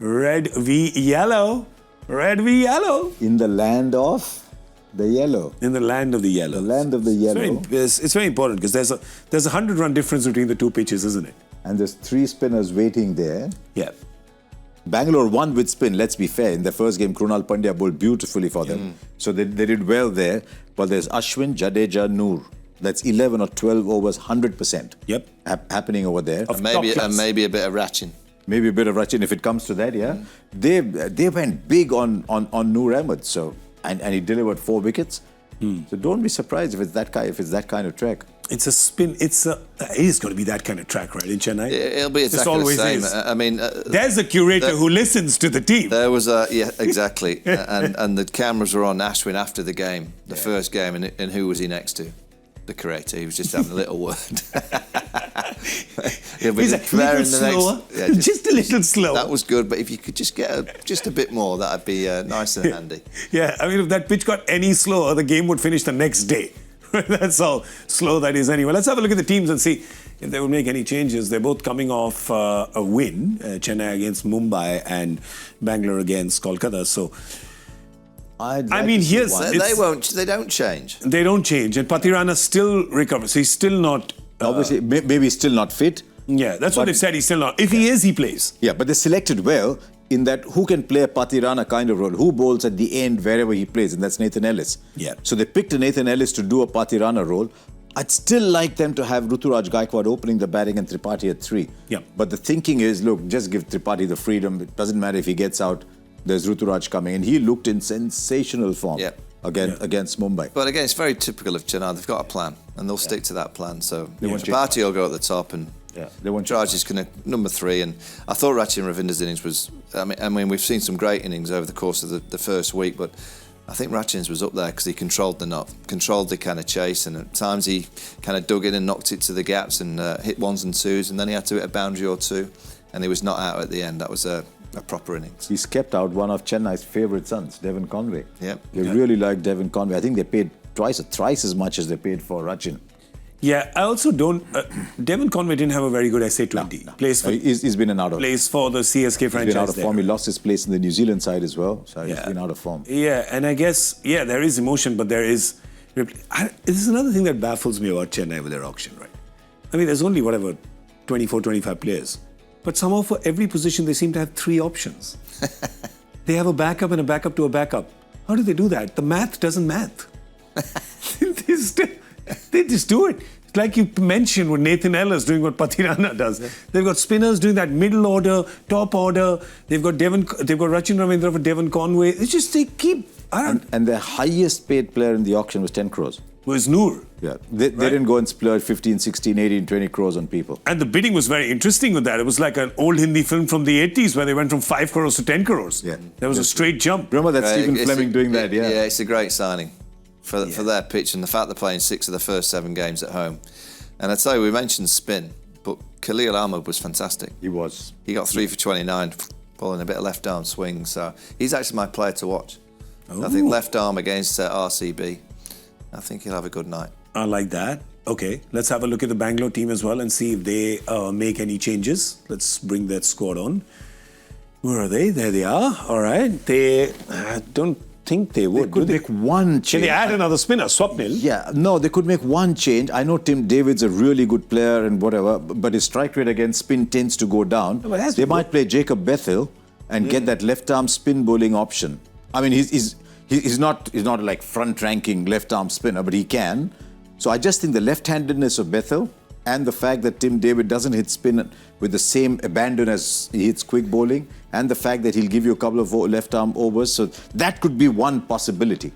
Red v yellow. Red v yellow. In the land of the yellow. In the land of the yellow. The land of the yellow. It's very important because there's a 100-run difference between the two pitches, isn't it? And there's 3 spinners waiting there. Yeah. Bangalore won with spin, let's be fair. In the first game, Krunal Pandya bowled beautifully for them. So they did well there. But there's Ashwin, Jadeja, Noor. That's 11 or 12 overs, 100%. Yep. Happening over there. And maybe a bit of Rachin. Maybe a bit of Rachin if it comes to that, yeah. They went big on Noor Ahmed, so and he delivered 4 wickets. So don't be surprised if it's that kind of track. It's a spin. It is going to be that kind of track, right, in Chennai? It'll be exactly the same. I mean, there's a curator who listens to the team. There was exactly, and the cameras were on Ashwin after the game, the first game, and who was he next to? The curator. He was just having a little word. He's a little slower. Just a little slower. That was good, but if you could just get just a bit more, that'd be nice and handy. Yeah, I mean, if that pitch got any slower, the game would finish the next day. That's how slow that is anyway. Let's have a look at the teams and see if they will make any changes. They're both coming off a win, Chennai against Mumbai and Bangalore against Kolkata. So, I mean, here's... They don't change. They don't change. And Patirana still recovers. So he's still not... Obviously, maybe he's still not fit. Yeah, that's what they said. He's still not. If he is, he plays. Yeah, but they selected well in that who can play a Patirana kind of role, who bowls at the end wherever he plays, and that's Nathan Ellis. Yeah. So they picked Nathan Ellis to do a Patirana role. I'd still like them to have Ruturaj Gaikwad opening the batting and Tripathi at 3. Yeah. But the thinking is, look, just give Tripathi the freedom. It doesn't matter if he gets out. There's Ruturaj coming, and he looked in sensational form against Mumbai. But again, it's very typical of Chennai. They've got a plan, and they'll stick to that plan. So Tripathi will go at the top, and Raj is going to number 3. And I thought Rachin Ravinder's innings was. I mean, we've seen some great innings over the course of the first week, but I think Rachin's was up there because he controlled the knot, controlled the kind of chase, and at times he kind of dug in and knocked it to the gaps and hit 1s and 2s, and then he had to hit a boundary or 2, and he was not out at the end. That was a proper innings. He's kept out one of Chennai's favourite sons, Devon Conway. Yep. They really like Devon Conway. I think they paid twice or thrice as much as they paid for Rachin. Yeah, I also don't... Devon Conway didn't have a very good SA20. No. He's been out of... Plays for the CSK franchise. He's been out of form. He lost his place in the New Zealand side as well. So he's been out of form. Yeah, and I guess, there is emotion, but there is... This is another thing that baffles me about Chennai with their auction, right? I mean, there's only, 24, 25 players. But somehow for every position, they seem to have 3 options. They have a backup and a backup to a backup. How do they do that? The math doesn't math. They just do it. It's like you mentioned with Nathan Ellis doing what Patirana does. Yeah. They've got spinners doing that middle order, top order. They've got Rachin Ravindra for Devon Conway. It's just they keep... And the highest paid player in the auction was 10 crores. Was Noor. Yeah, they didn't go and splurge 15, 16, 18, 20 crores on people. And the bidding was very interesting with that. It was like an old Hindi film from the 80s where they went from 5 crores to 10 crores. Yeah. There was a straight jump. Remember that Stephen Fleming doing that, Yeah, it's a great signing for their pitch and the fact they're playing 6 of the first 7 games at home. And I'd say we mentioned spin, but Khalil Ahmed was fantastic. He was. He got 3 for 29, bowling a bit of left arm swing. So he's actually my player to watch. I think left arm against RCB. I think he'll have a good night. I like that. Okay, let's have a look at the Bangalore team as well and see if they make any changes. Let's bring that squad on. Where are they? There they are. All right. They don't think they would. They could make one change. Can they add another spinner, Swapnil? Yeah, no, they could make one change. I know Tim David's a really good player and whatever, but his strike rate against spin tends to go down. No, they might play Jacob Bethel and get that left-arm spin bowling option. I mean, he's not like front-ranking left-arm spinner, but he can. So I just think the left-handedness of Bethel and the fact that Tim David doesn't hit spin with the same abandon as he hits quick bowling, and the fact that he'll give you a couple of left-arm overs, so that could be one possibility.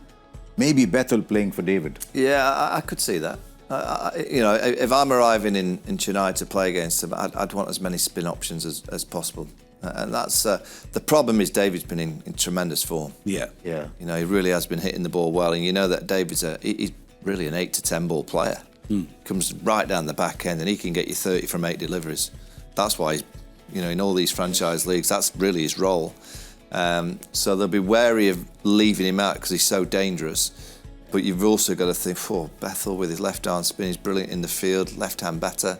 Maybe Bethel playing for David. Yeah, I could see that. If I'm arriving in Chennai to play against him, I'd want as many spin options as possible. And that's the problem is David's been in tremendous form. Yeah. He really has been hitting the ball well, and you know that David's he's really an 8 to 10 ball player. Comes right down the back end, and he can get you 30 from 8 deliveries. That's why he's, in all these franchise leagues, that's really his role. So they'll be wary of leaving him out because he's so dangerous. But you've also got to think, Bethel with his left arm spin, he's brilliant in the field, left hand batter.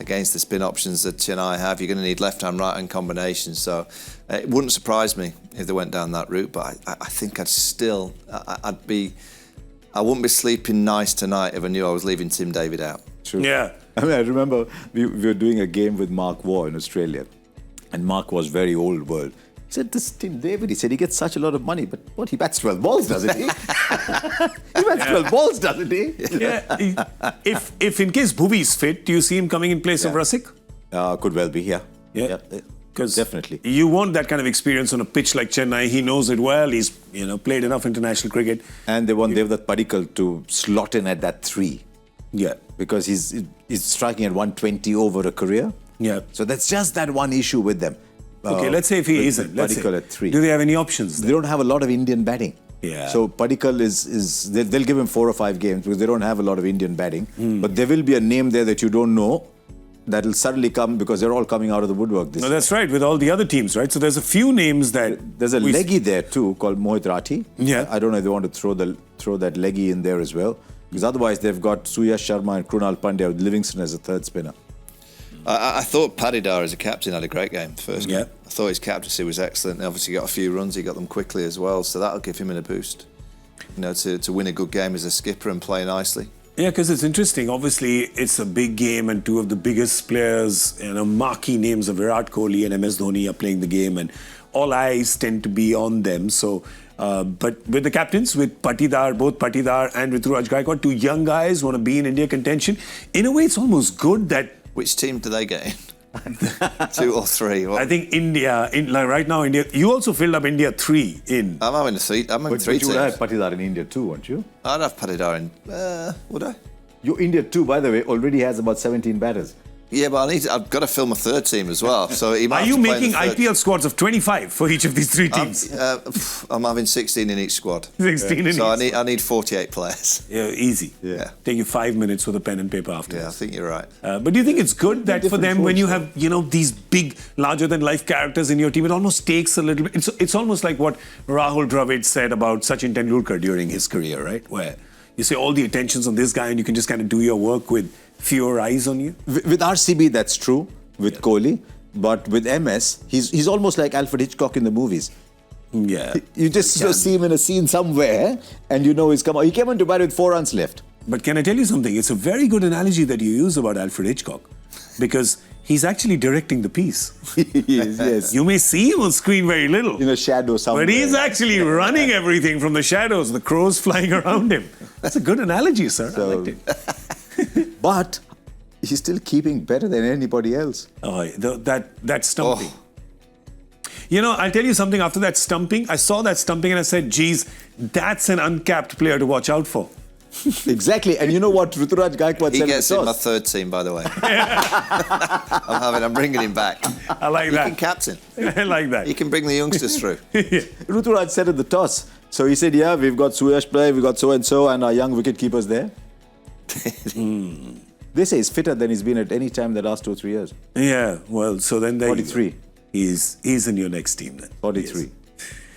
against the spin options that Chennai have. You're going to need left-hand, right-hand combinations. So it wouldn't surprise me if they went down that route. But I think I wouldn't be sleeping nice tonight if I knew I was leaving Tim David out. True. Yeah. I mean, I remember we were doing a game with Mark Waugh in Australia, and Mark was very old world. He said, this Tim David, he said, he gets such a lot of money, but what, he bats 12 balls, doesn't he? He bats 12 balls, doesn't he? Yeah. If in case Bhuvi is fit, do you see him coming in place of Rasik? Could well be, yeah. Yeah. Because definitely. You want that kind of experience on a pitch like Chennai. He knows it well. He's played enough international cricket. And they want Devdutt Padikkal to slot in at that 3. Yeah. Because he's striking at 120 over a career. Yeah. So that's just that one issue with them. Okay, let's say if he isn't. Let's Padikkal say. at 3. Do they have any options then? They don't have a lot of Indian batting. Yeah. So Padikkal they'll give him 4 or 5 games because they don't have a lot of Indian batting. But there will be a name there that you don't know that'll suddenly come because they're all coming out of the woodwork this No, that's right, with all the other teams, right? So there's a few names that... There's a leggy there too called Mohit Rathi. Yeah. I don't know if they want to throw that leggy in there as well. Because otherwise they've got Suyash Sharma and Krunal Pandya with Livingston as a third spinner. I thought Patidar as a captain had a great game first game. Yeah. I thought his captaincy was excellent. He obviously got a few runs, he got them quickly as well, so that'll give him a boost. To win a good game as a skipper and play nicely. Yeah, because it's interesting. Obviously, it's a big game and two of the biggest players, marquee names of Virat Kohli and MS Dhoni are playing the game and all eyes tend to be on them. So, but with the captains, with Patidar, both Patidar and Ruturaj Gaikwad, 2 young guys want to be in India contention. In a way, it's almost good that... Which team do they get in? 2 or 3? What? I think India, right now, India, you also filled up India 3 in. I'm having 3 teams. But you would have Patidar in India too, won't you? I'd have Patidar in, would I? Your India too, by the way, already has about 17 batters. Yeah, but I've got to film a 3rd team as well. So he might Are have you to play in making the third. IPL squads of 25 for each of these 3 teams? I'm having 16 in each squad. 16 in each. So I need 48 players. Yeah, easy. Yeah. Take you 5 minutes with a pen and paper after. Yeah, I think you're right. But do you think it's good that for them, when you have, these big, larger-than-life characters in your team, it almost takes a little bit... It's almost like what Rahul Dravid said about Sachin Tendulkar during his career, right? Where you say all the attention's on this guy and you can just kind of do your work with fewer eyes on you. With RCB, that's true, with Kohli. But with MS, he's almost like Alfred Hitchcock in the movies. Yeah. You just see him in a scene somewhere and he's come out. He came into bat with 4 runs left. But can I tell you something? It's a very good analogy that you use about Alfred Hitchcock. Because he's actually directing the piece. Yes. You may see him on screen very little. In a shadow somewhere. But he's actually running everything from the shadows, the crows flying around him. That's a good analogy, sir. I liked it. But he's still keeping better than anybody else. Oh, that stumping. I'll tell you something. After that stumping, I saw that stumping and I said, geez, that's an uncapped player to watch out for. Exactly. And you know what Ruturaj Gaikwad said? He gets in my 3rd team, by the way. I'm bringing him back. I like that. He can captain. I like that. He can bring the youngsters through. Ruturaj said at the toss. So he said, yeah, we've got Suyash play, we've got so-and-so, and our young wicket keepers there. They say he's fitter than he's been at any time the last 2 or 3 years. Yeah, well, so then there 43. He's in your next team then. 43.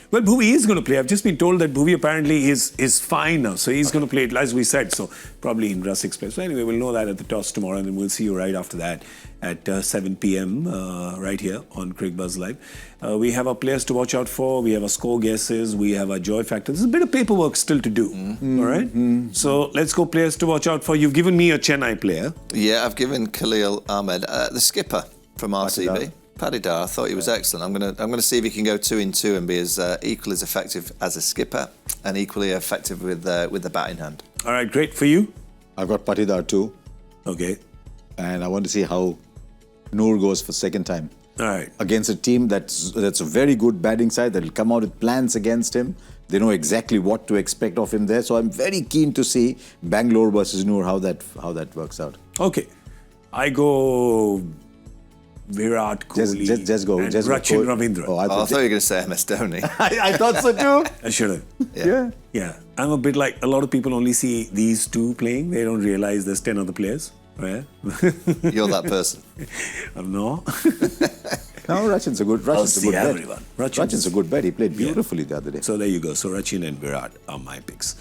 Well, Bhuvi is going to play. I've just been told that Bhuvi apparently is fine now. So he's going to play it, as we said. So probably in Rasik's place. So anyway, we'll know that at the toss tomorrow. And then we'll see you right after that at 7 p.m. Right here on Cricbuzz Live. We have our players to watch out for. We have our score guesses. We have our joy factor. There's a bit of paperwork still to do. All right? So let's go players to watch out for. You've given me a Chennai player. Yeah, I've given Khalil Ahmed, the skipper from RCB. Patidar, I thought he was excellent. I'm gonna see if he can go 2 in 2 and be as equally as effective as a skipper and equally effective with the bat in hand. All right, great. For you? I've got Patidar too. Okay. And I want to see how Noor goes for 2nd time. All right. Against a team that's a very good batting side that will come out with plans against him. They know exactly what to expect of him there. So I'm very keen to see Bengaluru versus Noor, how that works out. Okay. I go Virat Kohli just go. and Just go. Rachin Ravindra. Oh, I I thought you were going to say MS Dhoni. I thought so too. I should have. Yeah. Yeah. I'm a bit like, a lot of people only see these 2 playing. They don't realize there's 10 other players. Yeah. You're that person. No. No, Rachin's a good bet. Everyone. Rachin's a good bet. He played beautifully the other day. So there you go. So Rachin and Virat are my picks.